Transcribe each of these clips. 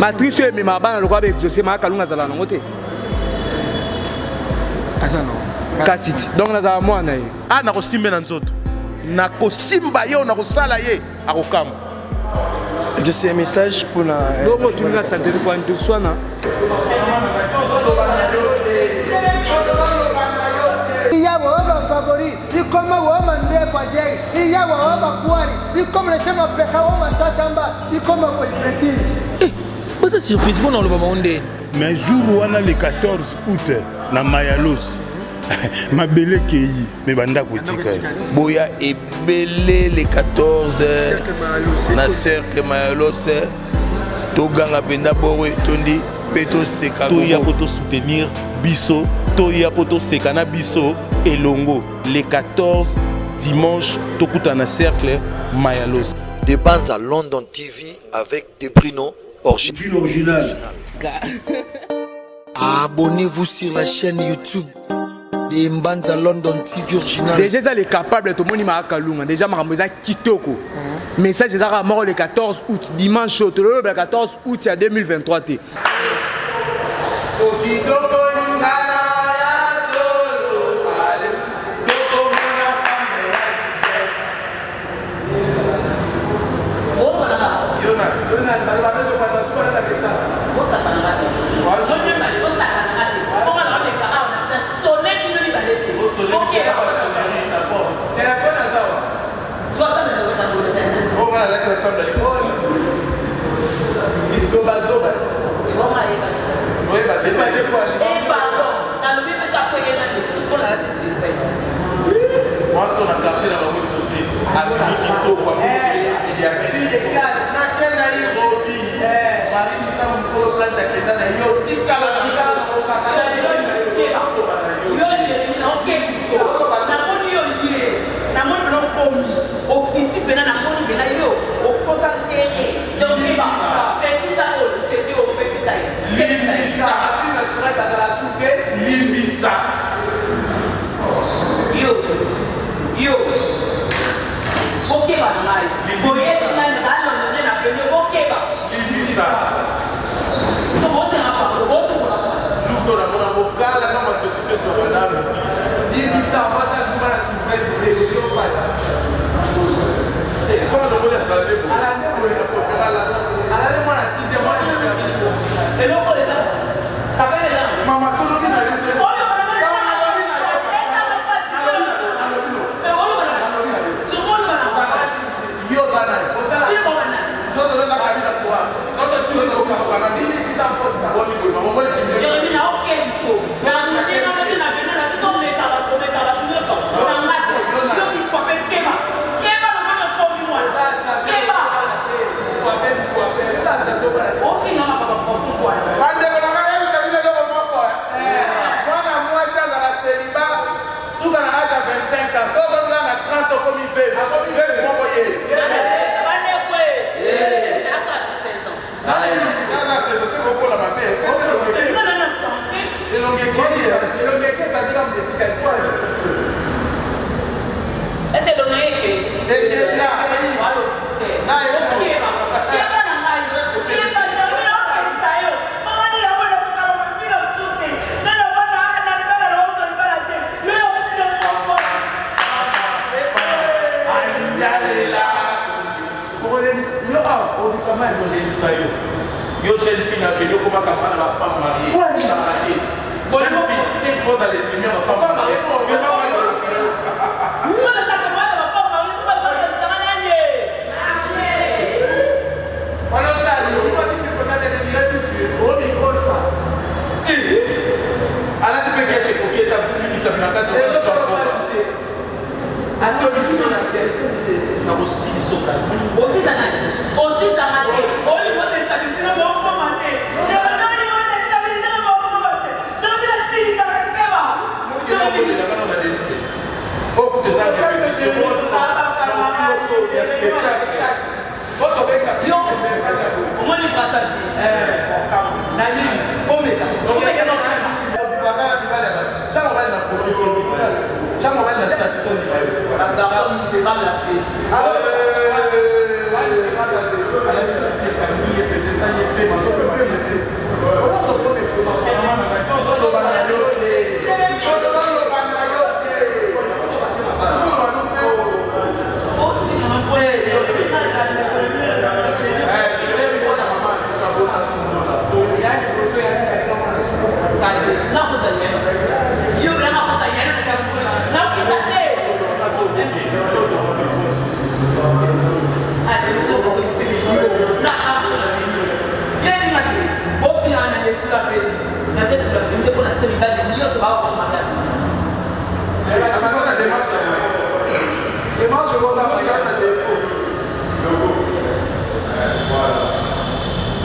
matrice et mes mabana le quoi avec exaucer ma kalunga zala na ngote azano kasiti donc na za mwana ye ah na ko simbe na nzoto na ko simba yo na ko sala ye akokama je sais un message pour la donc tu n'as santé quoi de soina il y a un favori il comme un mandé fazer il y a un pouari il comme le sema peka o masasamba il comme un petit c'est surprise bon dans le moment ondé mais jour où on a le 14 août na Mayalos mabele kei mais banda kotika boya ebele le 14 na cercle Mayalos to ganga penda bowe tondi peto seka to ya poto soutenir biso to ya poto seka na biso elongo le 14 dimanche to kuta na cercle Mayalos des bandes à London TV avec des Bruno original. Abonnez-vous sur la chaîne YouTube des bandes à London TV original. Déjà ça est capable de monter ma kalunga déjà ma rameza kitoko. Message ça mort le 14 août dimanche le 14 août 2023 t. Yo jeune fille n'a venu comme camarade la femme mariée. Bonne fille, il faut aller aimer ma femme mariée. Allez,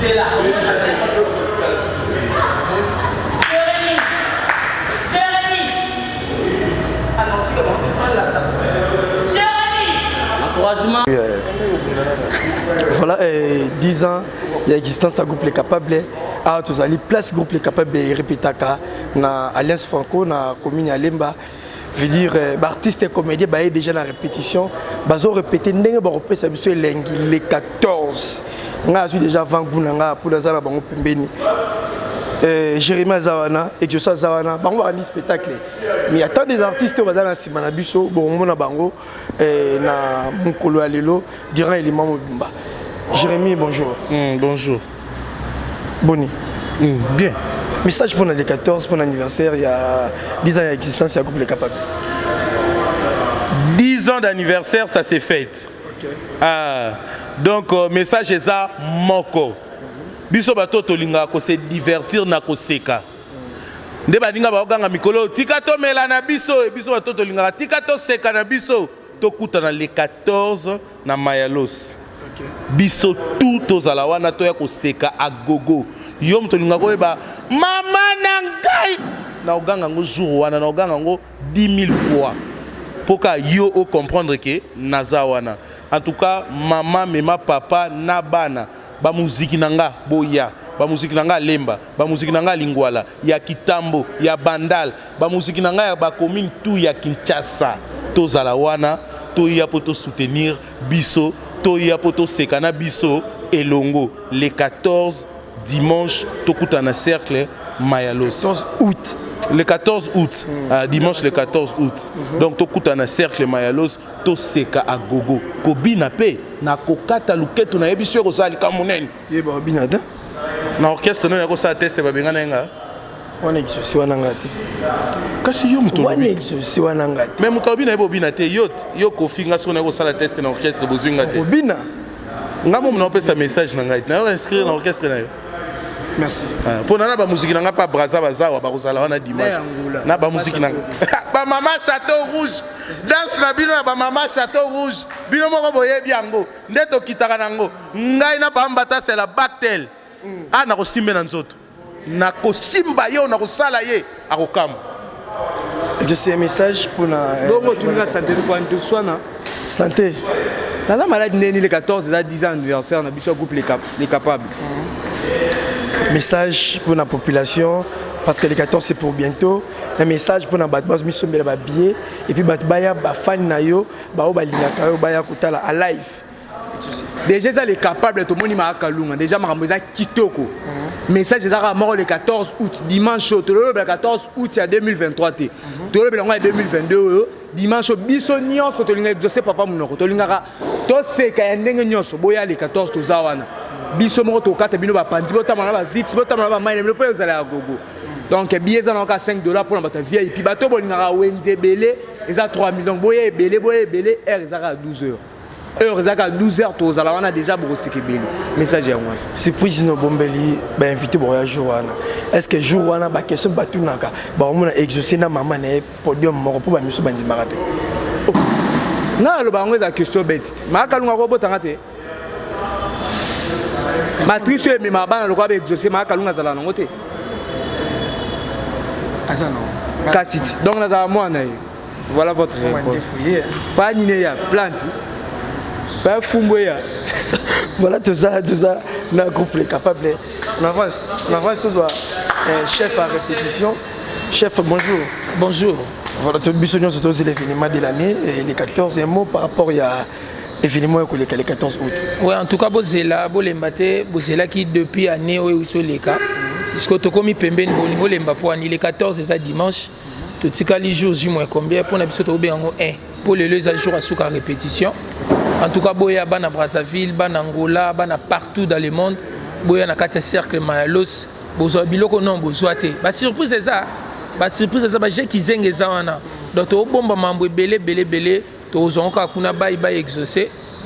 C'est là. Voilà, 10 ans, il y a existence à groupe Les Capables. Ah, tu as les places groupe Les Capables et répétaka na Alliance Franco, na commune Alemba. Je veux dire, artistes et comédiens, ils déjà dans la répétition. Ils ont répété, ils ont répété les 14. Je suis déjà 20 ans pour les gens Jérémy Zawana et Josa Zawana, ils ont un spectacle. Mais il y a tant des artistes qui sont dans la Simana Bisso, Bongo Nabango, na Mukolo Alelo, durant les membres Bumba. Jérémy, bonjour. Bonjour. Boni. Bien. Message pour les 14, pour l'anniversaire, il y a 10 ans d'existence, il y a Groupe Les Capables. 10 ans d'anniversaire, ça s'est fait. Okay. Donc, message est ça, moko. Biso bato tolinga ko se divertir na ko seka. Nde balinga ba oganga mikolo tika to mela na biso e biso bato tolinga tika to seka na biso to kuta na le 14 na Mayalos. Okay. Biso tout tozala wana to ya ko seka a gogo. Yo mtolinga ko eba mama nangai na oganga ngo jour wana na oganga ngo 10 000 fois. Poka yo o comprendre que naza wana. En tout cas, maman, mema, papa, nabana. Ba muziki nanga boya, ba muziki nanga lemba, ba muziki nanga lingwala, ya kitambo, ya bandal, ba muziki nanga ya ba commune tout ya Kinshasa. To zalawana, to ya poto soutenir biso, to ya poto sekana biso elongo les 14 dimanche to kutana cercle Mayalos. 14 août. Le 14 août, dimanche le 14 août. Donc to kutana cercle Mayalos. To seka a gogo ko bina pe na kokata luketo na yebisyo ko sali kamunene yeba bina da na orchestre na ko sa teste ba benga nga wana exaucé wana ngati kasi yo muto wana exaucé wana ngati même muto bina yebo bina te yo ko finga so na ko sala teste na orchestre bozinga te bina ngamo mna opesa message na ngati na inscrire na orchestre na yo. Merci. Pour na ba musique na pas braza bazawa ba kozala wana dimanche na ba musique na ba mama Château Rouge danse na bino ba mama Château Rouge bino moko boye biango ndeto kitaka nango ngai na bambata c'est la bactel na ko simbe na nzoto na ko simba yo na ko sala ye akokam. Je sais un message pour la bongo tuninga santé ko en tout soina santé tala malade neni le 14 à 10 ans anniversaire na biso groupe les capables. Message pour la population, parce que les 14 c'est pour bientôt. Un message pour la base mission de la billet et puis baya ba fan na yo ba o ba linaka yo baya kutala à live. Déjà ça les capables tout le monde ma kalunga déjà makamboza kitoko. Message ça mort le 14 août dimanche le 14 août c'est 2023 té. To le belonga 2022 dimanche biso nyonso to linga exaucer papa munoko to linga to seka ya ndenge nyonso boya le 14 to zawana. Biso moko to kata bino ba pandi botamana ba vix botamana ba maine le po ezala gogo. Donc billets za naka $5 pour na bata VIP puis bato bolinga wenze belé eza 3 millions boye belé heure ezaka 12 heures. Heure ezaka 12 heures to zala wana déjà boroseke belé. Message ya moi. Surprise no bombeli ba invité boya jour wana. Est-ce que jour wana ba question batunaka ba omona exaucer na maman na podium moko po ba miso bandi marate. Na lo ba ngeza question bête. Maka lunga ko botanga te. Matrice mais ma bana le quoi avec exaucer maka lunga zala nango te. Kassit. Donc nous avons voilà votre réponse. Pas Ninéa, plante. Pas Fumboya. Voilà tout ça, le groupe Les Capables. On avance tous chef à répétition. Chef, bonjour. Bonjour. Voilà, tout le sur tous les événements de l'année et les 14 mots par rapport à l'événement que les 14 août. Oui, en tout cas, Bozela, Bozela qui depuis l'année où les cas. Parce que tu commis pembeni bolingo lemba pour année le 14 et ça dimanche. Tu tika les jours du mois combien pour n'absolu au bien en 1 pour les jours à souka répétition. En tout cas, boya bana Brazzaville, bana Angola, bana partout dans le monde. Boya na kata cercle Mayalos, bozo biloko non bozoate. Ba surprise c'est ça. Ba surprise c'est ça ba j'ai qui zenga za wana. Donc to bomba mambo belé to zonka kuna bayi exaucer.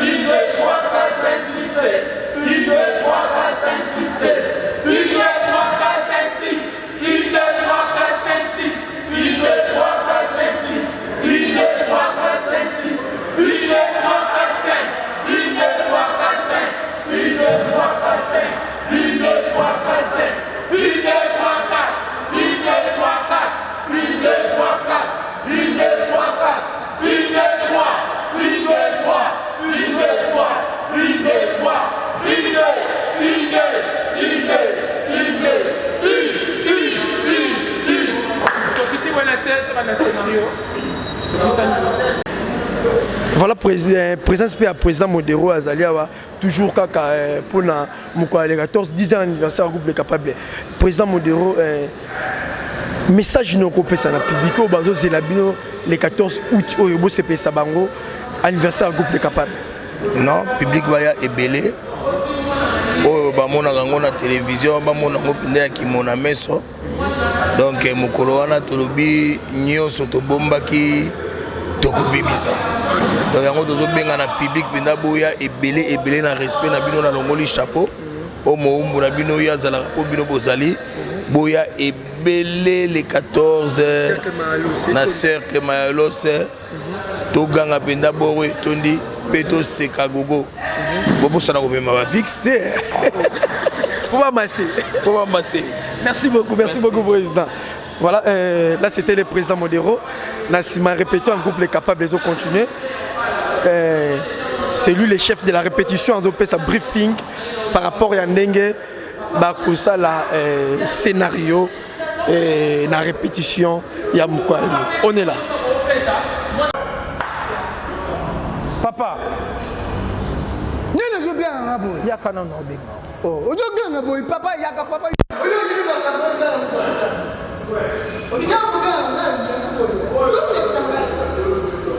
1, 2, 3, 4, 5, 6, 7. 1, 2, 3, 4, 5, 6, 7. 1, 2, 3, 4, 5, 6. 1, 2, 3, 4, 5, 6. 1, 2, 3, 4, 5, 6. 1, 2, 3, 4, 5, 6. 1, 2, 3, 4, 5. 1, 2, 3, 4, 5. 1, 2, 3, 4, 5. 1, 2, 3, 4, 5. 1, 2, 3, 4. 1, 2, 3, 4. 1, 2, 3, 4. 1, 2, 3, 4. 1, 2, 3. 1, 2, 3. 1, 2, 3. 1, 2, 3. 1, 2, Voilà, présence à président Modero Azaliawa, toujours pour le 14 10 ans anniversaire groupe capable. Président Modero, message nous kopesa na public au bazo zelabino le 14 août au yobo CP Sabango anniversaire groupe les capables. Non, public baya ebelé. Oh bamona ngango na télévision bamona ngo pende ki mona meso. Donc mukolo wana tolobi nyoso to bombaki tokobimisa. Donc yango tozo benga na public penda boya ebelé na respect na bino na longoli chapeau. O moumbu na bino ya zalaka ko bino bozali. Boya ebelé les 14 na cercle Mayalose toganga penda bowe tondi peto seka gogo bobo sana ko mema ba fixé on va masser merci beaucoup président. Voilà là c'était le président Modero Nassima répété en groupe les capables les autres continuer c'est lui le chef de la répétition en fait sa briefing par rapport à ndenge bakosa la scénario et la répétition ya mukwali on est là papa nene zo bien ngabo ya kana no benga oh ozo bien ngabo papa ya ka papa Le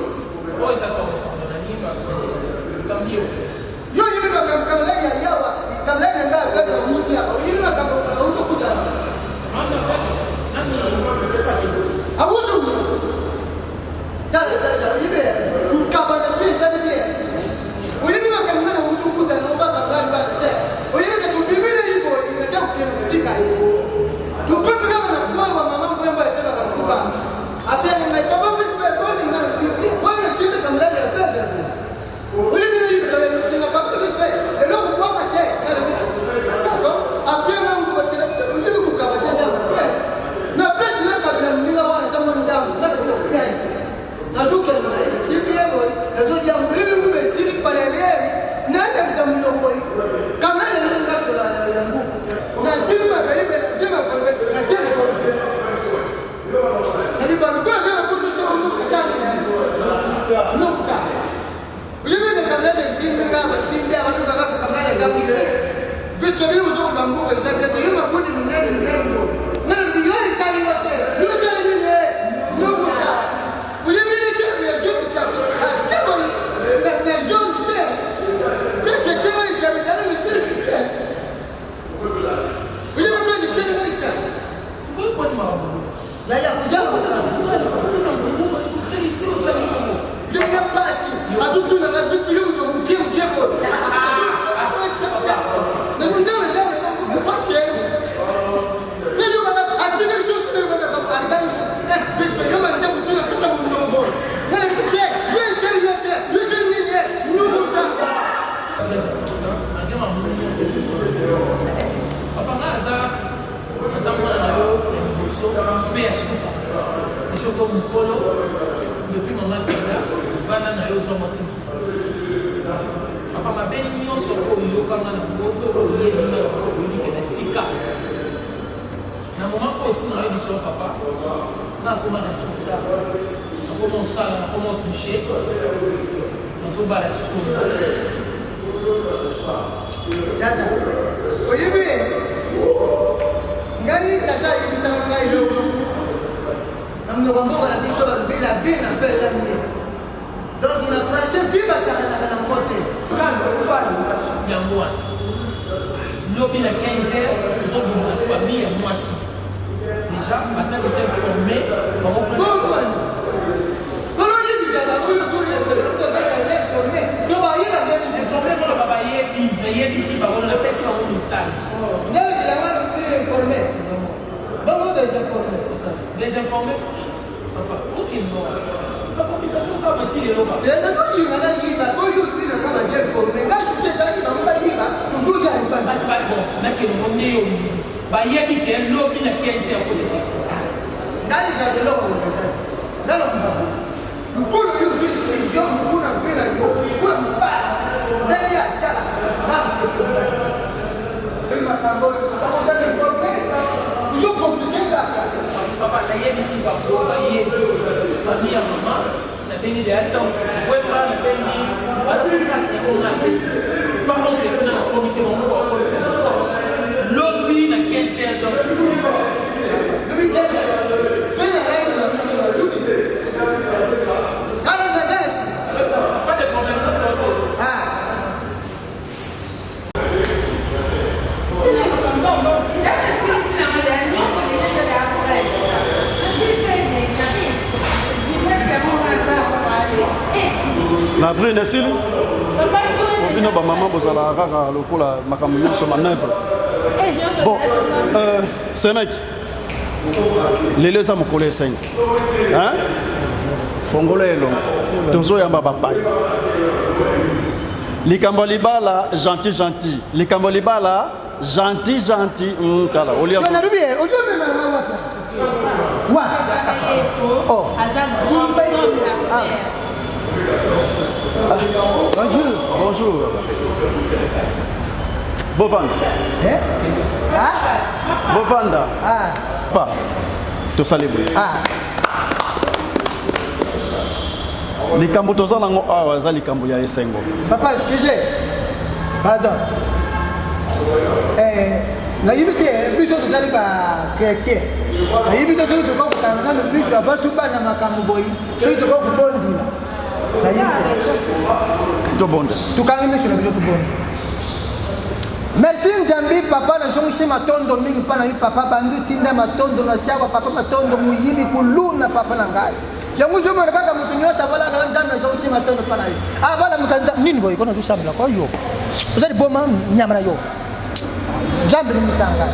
Na brune esili obino bamama bozala kaka lokola makambo nyonso manœuvre bon ce mec lelo eza mokolo e5 fongola elongo tozoyamba bapai likambo libala gentil likambo libala gentil tala olia Bonjour. Bovanda. Bovanda. Pas. Tout ça les bruits. Les cambo toza lango awa les cambo ya esengo. Papa, excusez. Pardon. La liberté, biso tozali ba chrétien. La liberté soki tokoki kokanga na biso avant tout bana makambo boyi. Soki tokoki kobondila. La liberté. Tobonda. Tukangi biso na biso tobonda. Merci Njambi papa na zongisi matondo mingi pana yi papa bandu tinda matondo na siawa papa matondo muyibi kuluna papa na ngai. Yango zo mara kaka mutu nyosa bala na Nzambe na zongisi matondo pana yi. Bala mutanza nini boyi kona zo sambla kwa yo. Uzali boma nyama na yo. Nzambi ni misanga.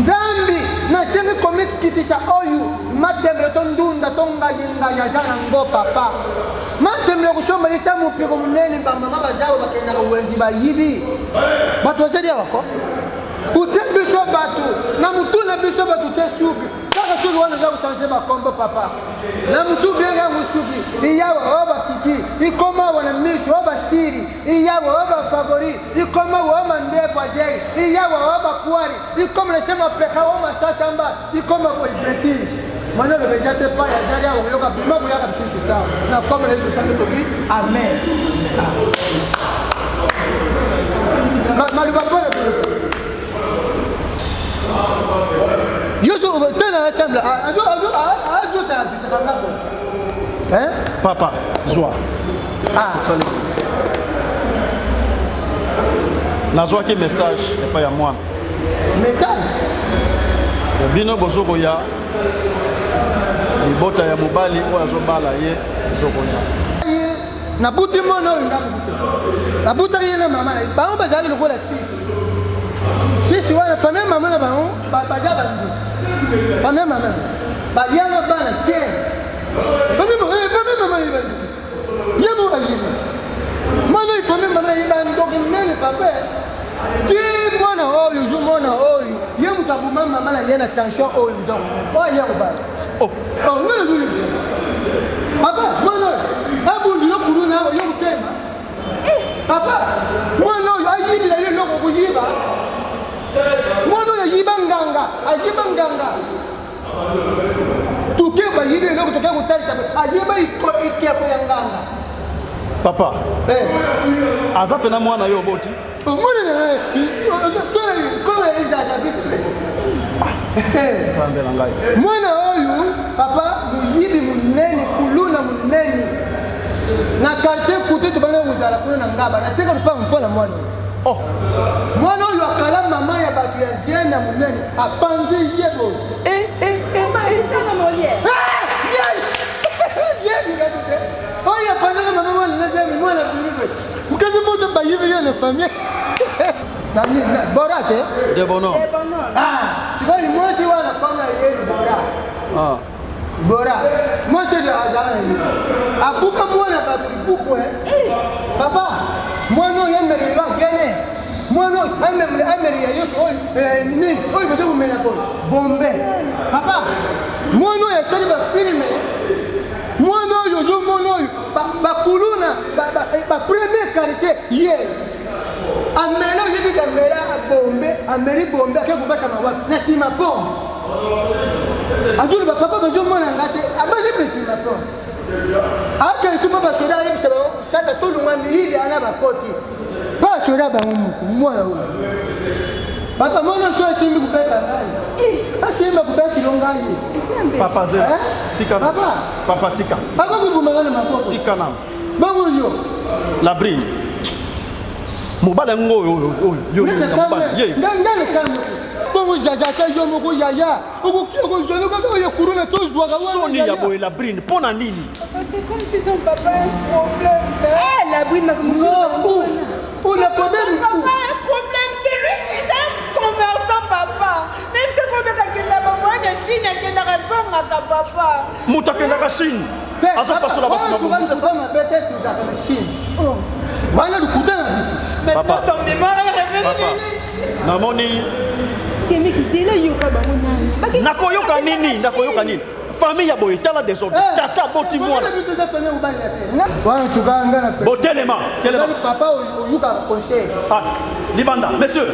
Nzambi na sengi komikitisa oyu matembe tondunda tonga yinga ya jana ngo papa. Matembe kusoma itamu piko munene ba mama bajawo bakenda ko wenzi ba yibi. Batu wazeli wako. Utembe so batu na mutuna biso batu tesuki. Kaka sulu wana za kusanse ba kombo papa. Na mutu bienga musuki. Iyawa oba kiki. Ikoma wana misu oba siri. Iyawa oba favori. Ikoma oba ndefu azeri. Iyawa oba kuari. Ikoma nasema peka oma sasamba. Ikoma kwa ibretisi. Mwana le bejate pa ya zari ya yoka bima kuyaka bisusu ta. Na koma lezo sange tobi. Amen. Malubapona Yoso tena ensemble Papa Zoa. Salut. Nazwa ki message et pas ya moi. Message. Bino bozoko ya libota ya mobali oyo azobala ye zokonya. Na buti mono na buta ye na mama na bango bazali lokola 6. Sisi wana famille maman na bango baja bandu. Famille maman. Ba yanga bana sien. Famille maman yibandu. Yemo ayiba. Mano famille maman yibandu donc nene papa. Ti mwana oyo zo mwana oyo. Yemu kabuma mama na yena tension oyo zo. Oyo yako ba. Oh ngene zo. Papa mwana abundi yo kuluna yo kutema. Papa mwana oyo ayibi la yo loko kuyiba. Mwana oyo yiba nganga. Tuke ba yibe loko tuke kutalisa ayiba ikeko ya nganga. Papa. Aza pena mwana yo boti. Mwana koma izaja bitu. Sambela ngai. Mwana oyo papa muyibi munene kuluna munene. Na quartier kutu tubana uzala kuna na ngaba na teka lupa mpola mwana. Oh. Mwana oyo akala mama ya batu ya ziana munene apanzi yebo. Sana molie. Oya panza mama mwana na zemi mwana buribe. Ukazi moto bayibi yana famille. Nani borate? De bono. Sikoi mosi wana kama yeye bora. Bora. Mosi de adana ni. Abuka mwana batu buku Papa, mwana yemere wa gene. Mwana amere ya Yesu oy ni oy bezo kumena ko. Bombe. Papa, mwana ya sali ba filme. Mwana yo zo mwana ba kuluna ba première qualité hier. Amena yibi kamera bombe, ameri bombe akakubaka mawapi na sima bombe. Azuri ba papa bezo mwana ngate, abaje sima bombe. Aka isuma ba sera yibi seba tata tolu ngami yili ana ba koti. Ba sera ba mwana huyo. Papa, moi, je suis un peu de je suis un peu de Papa, Tika. Papa, Tika. Papa, vous m'avez dit Tika. Bonjour. La brille. Mobile ngo yo bongo jaja ta yo moko yaya okoki okozwana kaka ya kuruna tozwaka wana soni ya boye la brine pona nini c'est comme si son papa a un problème. Eh la brine m'a commencé. Pour le problème Papa a un problème, c'est lui qui est un commerçant papa. Même si on met quelqu'un dans ma voix de Chine qui est dans la zone à papa. Mutake na Chine. Azo passo la bas na c'est ça ma bête dans la Chine. Oh. Voilà le coup d'un. Maintenant son mémoire est revenu. Namoni c'est mais qui c'est là yoka banana. Nakoyoka nini? Famille ya boye tala désordre. Tata boti mwana. Voilà tout gars ngana fait. Bon téléma. Papa au yuka conseil. Ah, Libanda, monsieur.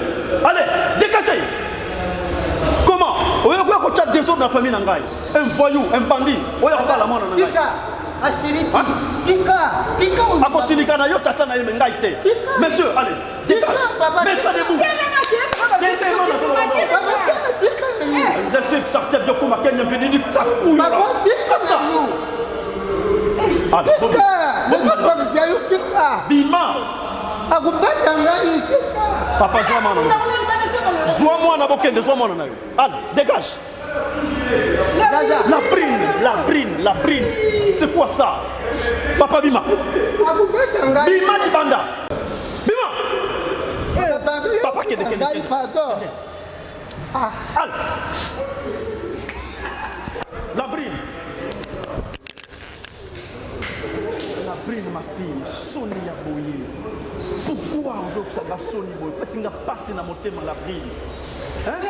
Allez, dégagez. Comment? Oyo ko chat désordre dans la famille nangai. Un voyou, un bandit. Oyo ko la mwana nangai. Tika, asiriti. Tika. Ako silikana yo tata na yeme ngai te. Monsieur, allez, dégage. Mettez debout. Laissez sortir de comment quelqu'un vient de dire ça couille là. Ça. Ah, Tika. Bima. Papa, sois-moi na bokende, sois-moi na yo. Allez, dégage. La brine. C'est quoi ça? Papa Bima. Bima Libanda. Bima. Papa qui est pardon. Allez. La brine, ma fille, Sony ya boye. Pourquoi on veut que ça va Sony boye? Parce qu'il a passé dans mon thème la brine. Hein?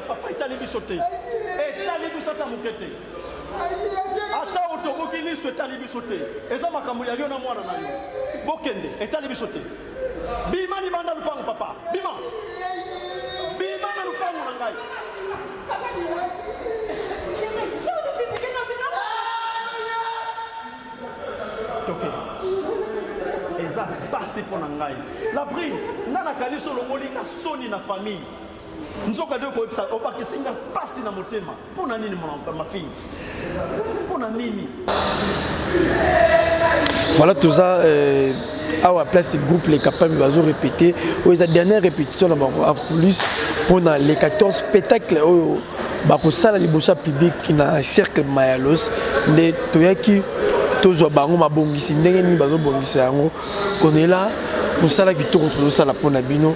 Papa, il t'a sauté. Et talibi sauté à moukete. Ata otoboki li souhaita talibi sauté. Et ça m'a kamouya yo na mwana na yo. Bokende, et talibi sauté. Bima ni banda lupango papa. Bima. Bima na lupango na ngai. Ok. Et ça passe pour ngai. La brille, nana kaliso longoli na soni na famille. Nzoka de ko epsa opakisinga pasi na motema pona nini ma fille pona nini. Voilà tout ça à la place du groupe les capables de répéter la dernière répétition en coulisses pendant les 14 spectacles au salle libosa public qui na cercle Mayalos les toyaki tozo bango mabongisi ndenge ni bazo bongisa yango on est là pour ça qui tourne tout ça la pona bino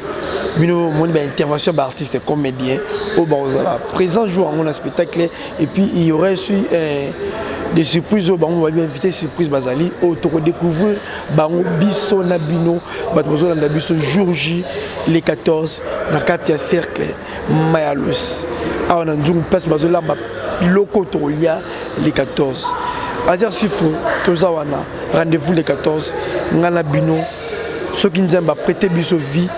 mon intervention d'artiste comédien au la présent jour en un spectacle et puis il y aurait eu des surprises au on va bien inviter surprise Bazali au tour découvrir bango biso na bino batmozo na biso jour J les 14 na katia cercle Mayalos a on a njung passe bazola ba loko tolia les 14 azar sifu tozawana rendez-vous les 14 ngala bino ceux qui nous aiment prêter biso vie